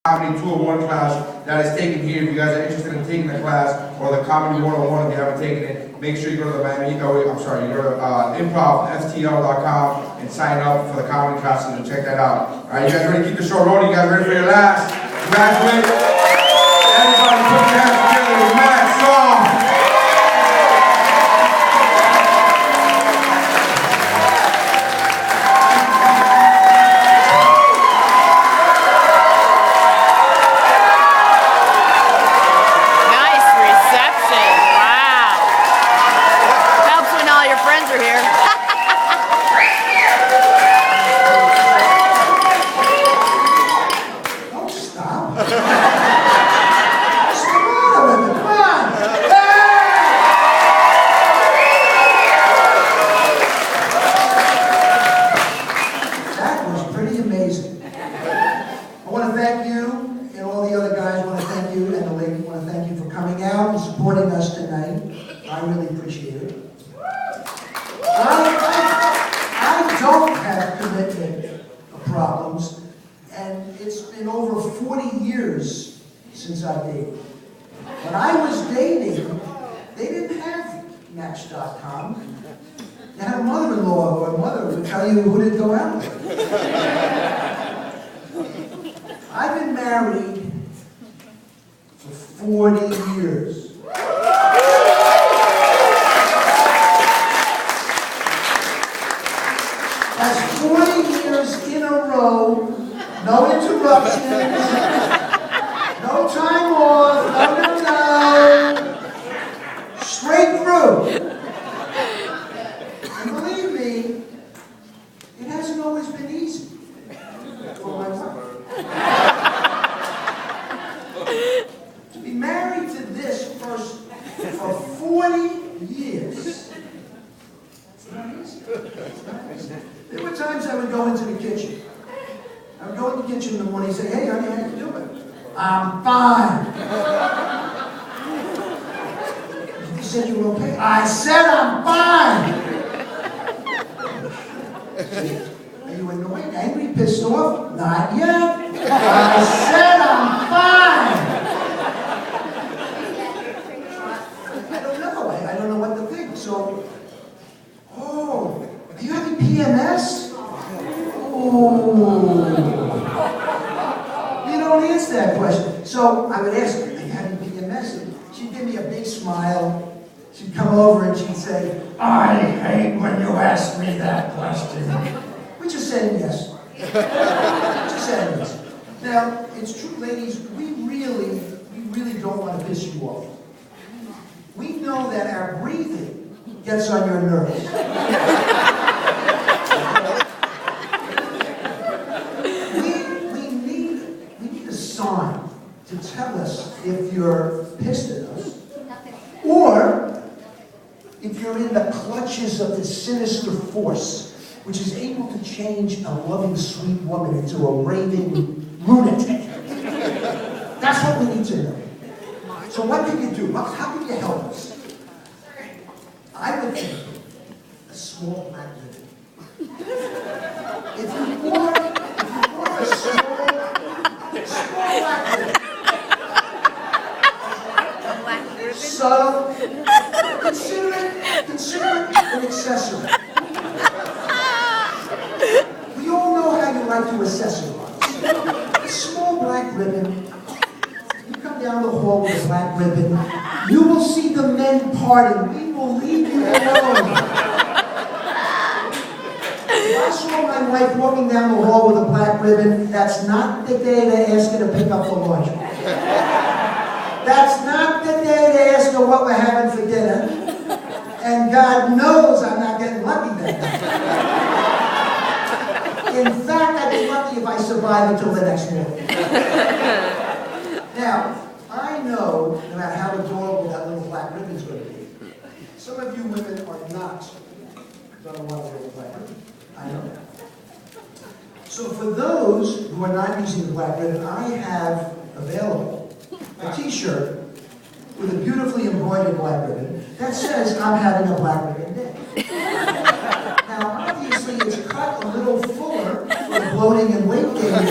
Comedy 201 class that is taken here. If you guys are interested in taking the class, or the Comedy 101 if you haven't taken it, make sure you go to the you go to improvftl.com and sign up for the comedy classes and check that out. All right, you guys ready to keep the show rolling? You guys ready for your last? Graduate. Everybody put your hands together with Matt Song. Supporting us tonight. I really appreciate it. I don't have commitment problems, and it's been over 40 years since I dated. When I was dating, they didn't have Match.com. They had a mother-in-law or a mother would tell you who to go out with. I've been married for 40 years. That's 40 years in a row, no interruptions, no time off, no, straight through. And believe me, it hasn't always been easy for my wife. To be married to this person for 40 years, it's not easy. It's not easy. There were times I would go into the kitchen. I would go in the kitchen in the morning and say, "Hey, honey, how you doing?" "I'm fine." "You said you were okay." "I said I'm fine." "Are you annoyed, angry, pissed off?" "Not yet." "I said I'm fine." I don't know. I don't know what to think. So, are you having PMS? Oh. You don't answer that question. So I would ask her, "Are you having PMS?" And she'd give me a big smile. She'd come over and she'd say, "I hate when you ask me that question." We're just saying yes. Just saying yes. Now, it's true, ladies, we really don't want to piss you off. We know that our breathing gets on your nerves. We need a sign to tell us if you're pissed at us, or if you're in the clutches of this sinister force, which is able to change a loving, sweet woman into a raving lunatic. That's what we need to know. So what can you do? How can you help us? I would think a small black ribbon. If you wore a small black ribbon, subtle, consider it an accessory. We all know how you like to accessorize. A small black ribbon. You come down the hall with a black ribbon, you will see the men parting. We will leave you alone. If I saw my wife walking down the hall with a black ribbon, that's not the day to ask her to pick up the laundry. That's not the day to ask her what we're having for dinner. And God knows I'm not getting lucky that day. In fact, I'd be lucky if I survive until the next morning. Now, I know no matter how adorable that little black ribbon is going to be, some of you women are not going to want to wear the black ribbon. I know that. So for those who are not using the black ribbon, I have available a t-shirt with a beautifully embroidered black ribbon that says I'm having a black ribbon day. Now, obviously, it's cut a little fuller for the bloating and weight gain.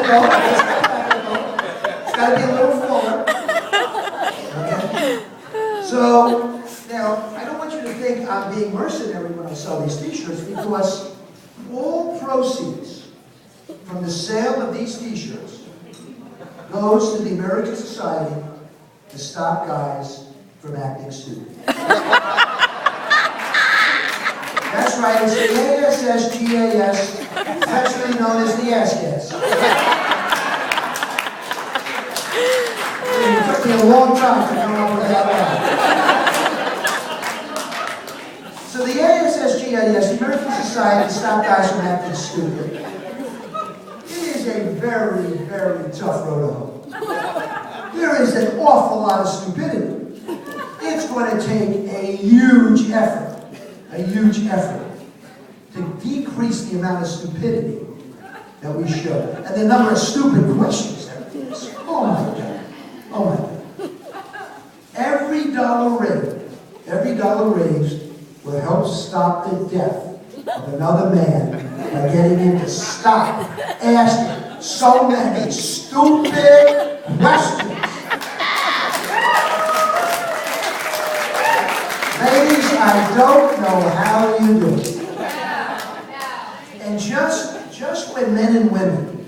practical. It's got to be a little fuller. Okay? So, now, I don't want you to think I'm being mercenary when I sell these t-shirts, because all proceeds from the sale of these t-shirts goes to the American Society to stop guys from acting stupid. That's right, it's the ASSGAS, affectionately known as the ASGAS. It took me a long time to come up with that one. So the ASSGAS, the American Society to Stop Guys from Acting Stupid, it is a very, very tough road to hoe. There is an awful lot of stupidity. It's going to take a huge effort to decrease the amount of stupidity that we show. And the number of stupid questions that we ask. Oh my God. Oh my God. Every dollar raised will help stop the death of another man by getting him to stop asking so many stupid questions. Ladies, I don't know how you do it. And just when men and women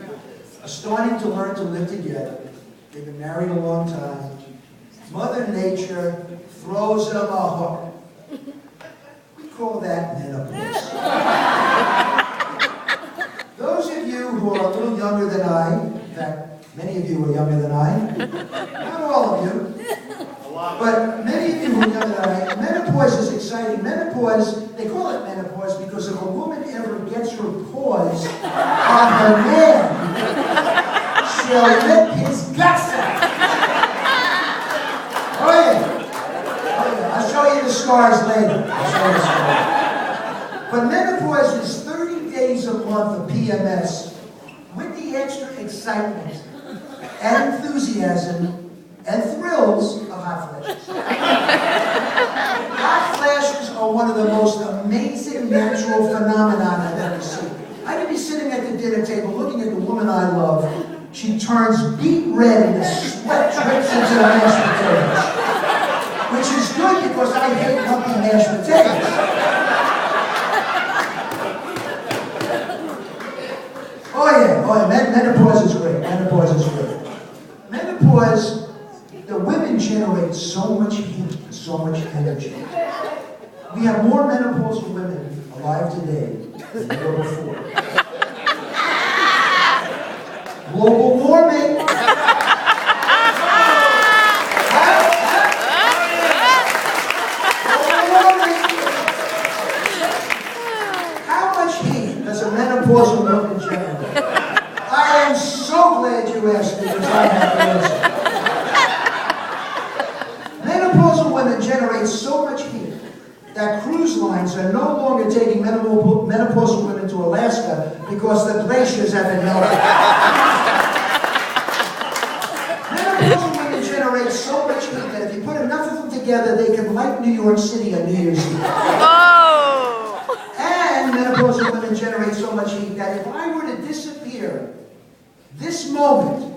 are starting to learn to live together, they've been married a long time, Mother Nature throws them a hook. We call that menopause. Those of you who are a little younger than I, in fact, many of you are younger than I, not all of you, but many of you who are younger than I, menopause is exciting. Menopause, they call it menopause because if a woman ever gets her pause on her man, she'll rip his guts out. Oh yeah. I'll show you the scars later. But menopause is 30 days a month of PMS with the extra excitement and enthusiasm and thrills of hot flashes. Hot flashes are one of the most amazing natural phenomena I've ever seen. I could be sitting at the dinner table looking at the woman I love. She turns beet red and the sweat drips into the mashed potatoes. Which is good because I hate lumpy mashed potatoes. Oh yeah, menopause is great. Menopause, the women generate so much heat, so much energy. We have more menopausal women alive today than ever before. Global warming. How much heat does a menopausal woman generate? I am so glad you asked me because I have the answer. Menopausal women generate so much heat that cruise lines are no longer taking menopausal women to Alaska because the glaciers have been melted. Menopausal women generate so much heat that if you put enough of them together, they can light New York City on New Year's Eve. Oh! And menopausal women generate so much heat that if I were to disappear this moment,